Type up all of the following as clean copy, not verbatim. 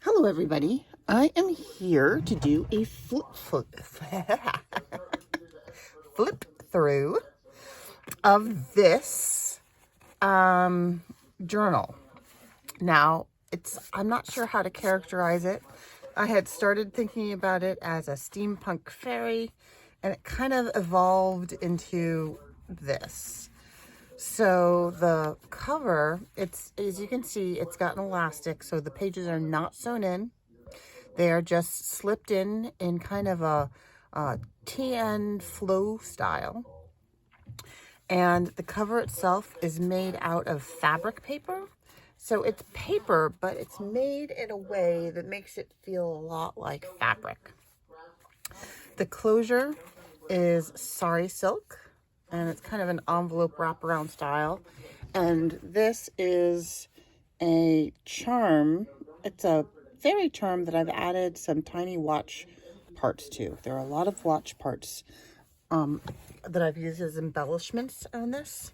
Hello everybody, I am here to do a flip through of this journal. Now, I'm not sure how to characterize it. I had started thinking about it as a steampunk fairy, and it kind of evolved into this. So the cover, as you can see, it's got an elastic, so the pages are not sewn in. They are just slipped in kind of a TN flow style. And the cover itself is made out of fabric paper. So it's paper, but it's made in a way that makes it feel a lot like fabric. The closure is sari silk, and it's kind of an envelope wraparound style. And this is a charm. It's a fairy charm that I've added some tiny watch parts to. There are a lot of watch parts that I've used as embellishments on this.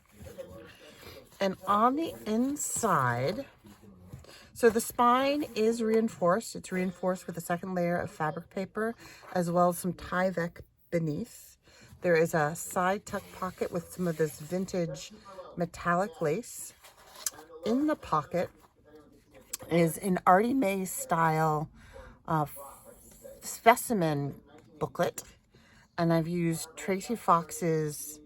And on the inside, so the spine is reinforced. It's reinforced with a second layer of fabric paper, as well as some Tyvek beneath. There is a side tuck pocket with some of this vintage metallic lace. In the pocket is an Artie Mae style specimen booklet, and I've used Tracy Fox's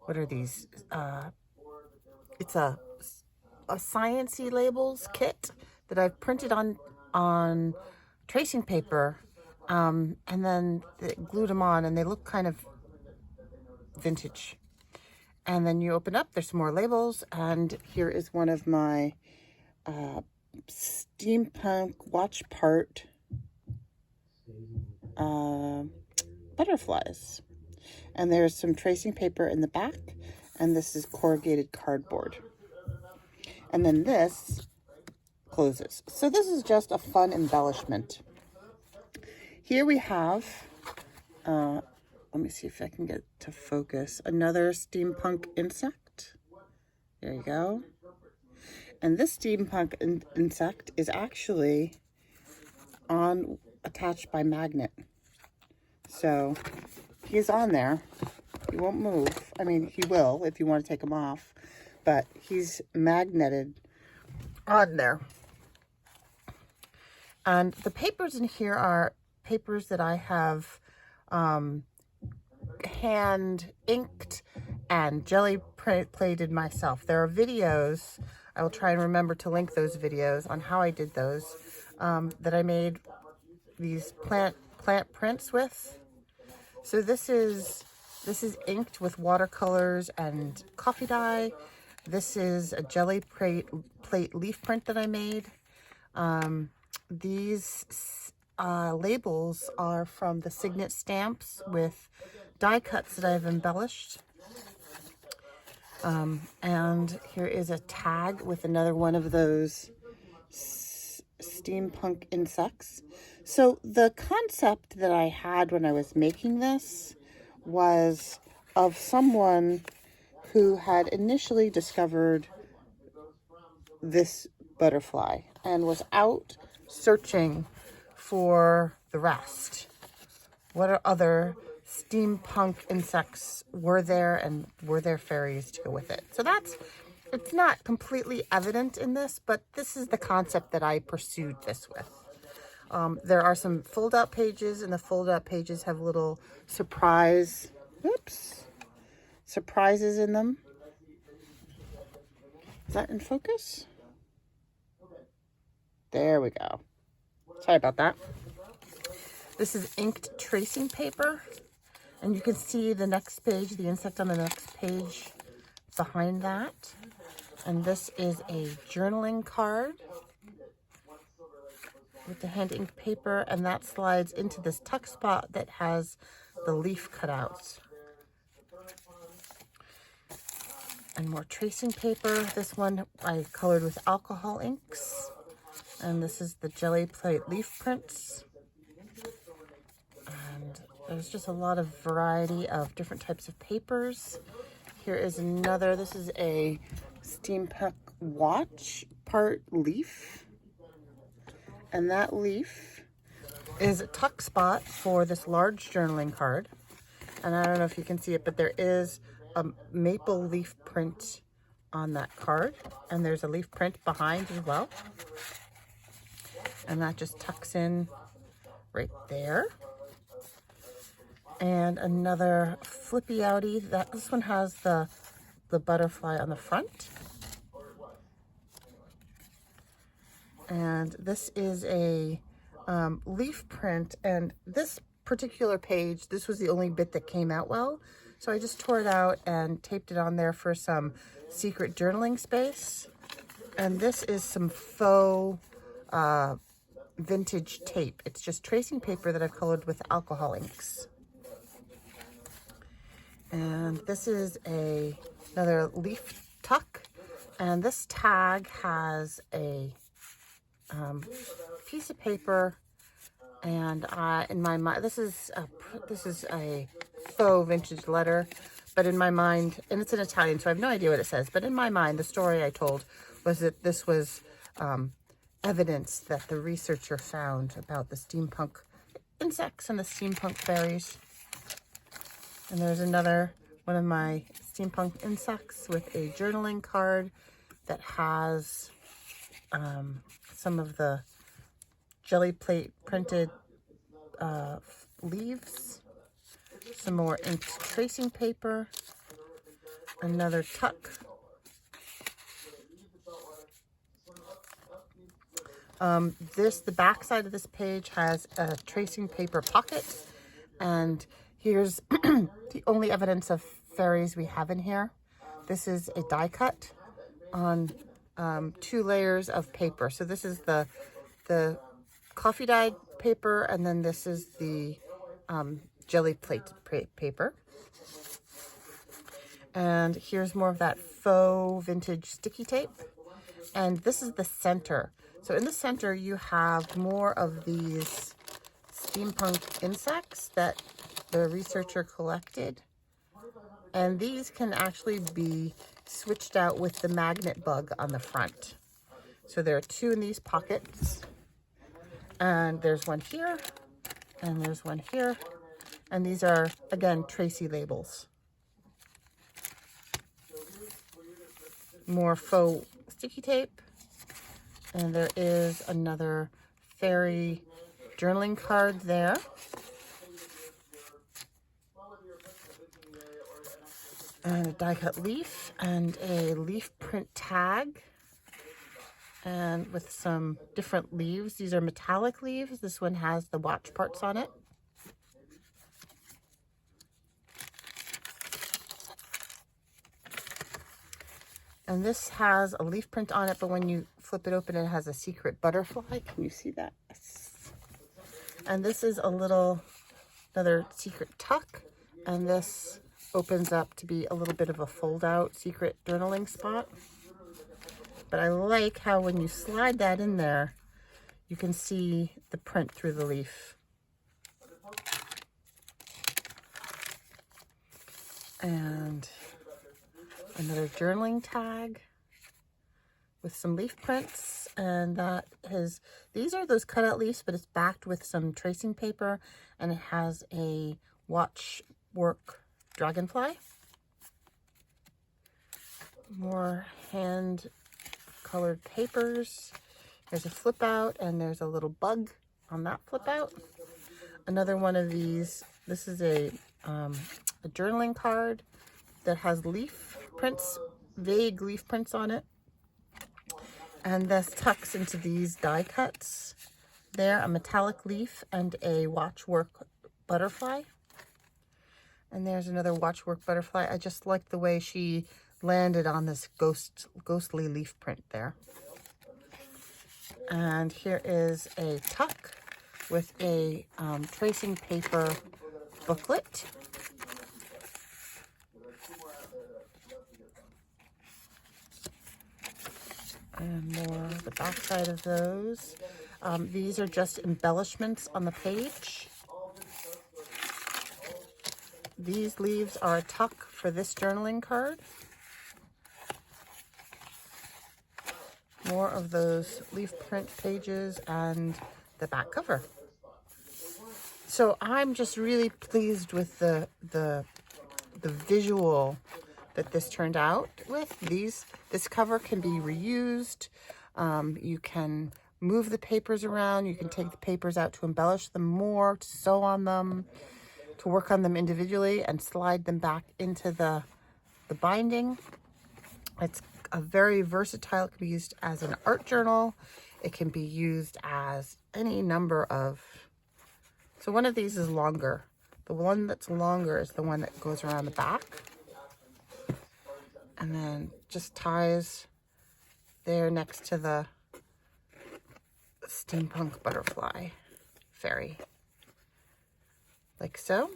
what are these? It's a science-y labels kit that I've printed on tracing paper, and then glued them on, and they look kind of vintage. And then you open up, there's some more labels, and here is one of my steampunk watch part butterflies. And there's some tracing paper in the back, and this is corrugated cardboard. And then this closes. So this is just a fun embellishment. Here we have, let me see if I can get to focus, another steampunk insect. There you go. And this steampunk insect is actually attached by magnet. So he's on there. He won't move. I mean, he will if you want to take him off, but he's magneted on there. And the papers in here are papers that I have hand inked and jelly plated myself. There are videos, I will try and remember to link those videos on how I did those, that I made these plant prints with. So this is inked with watercolors and coffee dye. This is a jelly plate leaf print that I made. These labels are from the Signet stamps with die cuts that I've embellished. And here is a tag with another one of those steampunk insects. So the concept that I had when I was making this was of someone who had initially discovered this butterfly and was out searching for the rest. What other steampunk insects were there, and were there fairies to go with it? So it's not completely evident in this, but this is the concept that I pursued this with. There are some fold-out pages, and the fold-out pages have little surprises in them. Is that in focus? There we go. Sorry about that. This is inked tracing paper, and you can see the next page, the insect on the next page behind that. And this is a journaling card with the hand ink paper, and that slides into this tuck spot that has the leaf cutouts. And more tracing paper. This one I colored with alcohol inks. And this is the jelly plate leaf prints. And there's just a lot of variety of different types of papers. here is another, this is a steampunk watch part leaf. And that leaf is a tuck spot for this large journaling card. And I don't know if you can see it, but there is a maple leaf print on that card. And there's a leaf print behind as well. And that just tucks in right there. And another flippy outie. This one has the butterfly on the front. And this is a leaf print, and this particular page, this was the only bit that came out well, so I just tore it out and taped it on there for some secret journaling space. And this is some faux vintage tape. It's just tracing paper that I've colored with alcohol inks. And this is another leaf tuck, and this tag has a piece of paper, and in my mind, this is a faux vintage letter, but in my mind, and it's in Italian, so I have no idea what it says, but in my mind, the story I told was that this was evidence that the researcher found about the steampunk insects and the steampunk fairies. And there's another one of my steampunk insects with a journaling card that has some of the jelly plate printed leaves, some more inked tracing paper, another tuck, the back side of this page has a tracing paper pocket, and here's the only evidence of fairies we have in here. This is a die cut on 2 layers of paper. So this is the coffee dyed paper, and then this is the jelly plate paper. And here's more of that faux vintage sticky tape. And this is the center. So in the center, you have more of these steampunk insects that the researcher collected. And these can actually be switched out with the magnet bug on the front. So there are 2 in these pockets. And there's one here, and there's one here. And these are, again, Tracy labels. More faux sticky tape. And there is another fairy journaling card there. And a die cut leaf and a leaf print tag. And with some different leaves. These are metallic leaves. This one has the watch parts on it. And this has a leaf print on it, but when you flip it open, it has a secret butterfly. Can you see that? Yes. And this is another secret tuck. And this opens up to be a little bit of a fold-out secret journaling spot. But I like how when you slide that in there, you can see the print through the leaf. And another journaling tag with some leaf prints, and these are those cutout leaves, but it's backed with some tracing paper, and it has a Watchwork dragonfly. More hand colored papers. There's a flip out, and there's a little bug on that flip out. Another one of these, this is a journaling card that has leaf prints, vague leaf prints on it. And this tucks into these die cuts. There, a metallic leaf and a Watchwork butterfly. And there's another Watchwork butterfly. I just like the way she landed on this ghostly leaf print there. And here is a tuck with a tracing paper booklet. And more the back side of those. These are just embellishments on the page. These leaves are a tuck for this journaling card. More of those leaf print pages and the back cover. So I'm just really pleased with the visual that this turned out with. This cover can be reused. You can move the papers around. You can take the papers out to embellish them more, to sew on them, to work on them individually and slide them back into the binding. It's a very versatile. It can be used as an art journal. It can be used as any number of... So one of these is longer. The one that's longer is the one that goes around the back. And then just ties there next to the steampunk butterfly fairy. Like so.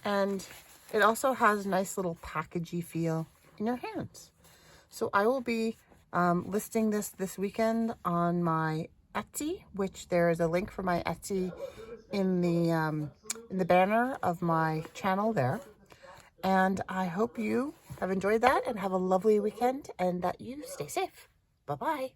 And it also has a nice little packagey feel in your hands. So I will be listing this weekend on my Etsy, which there is a link for my Etsy in the banner of my channel there. And I hope you have enjoyed that and have a lovely weekend and that you stay safe. Bye-bye.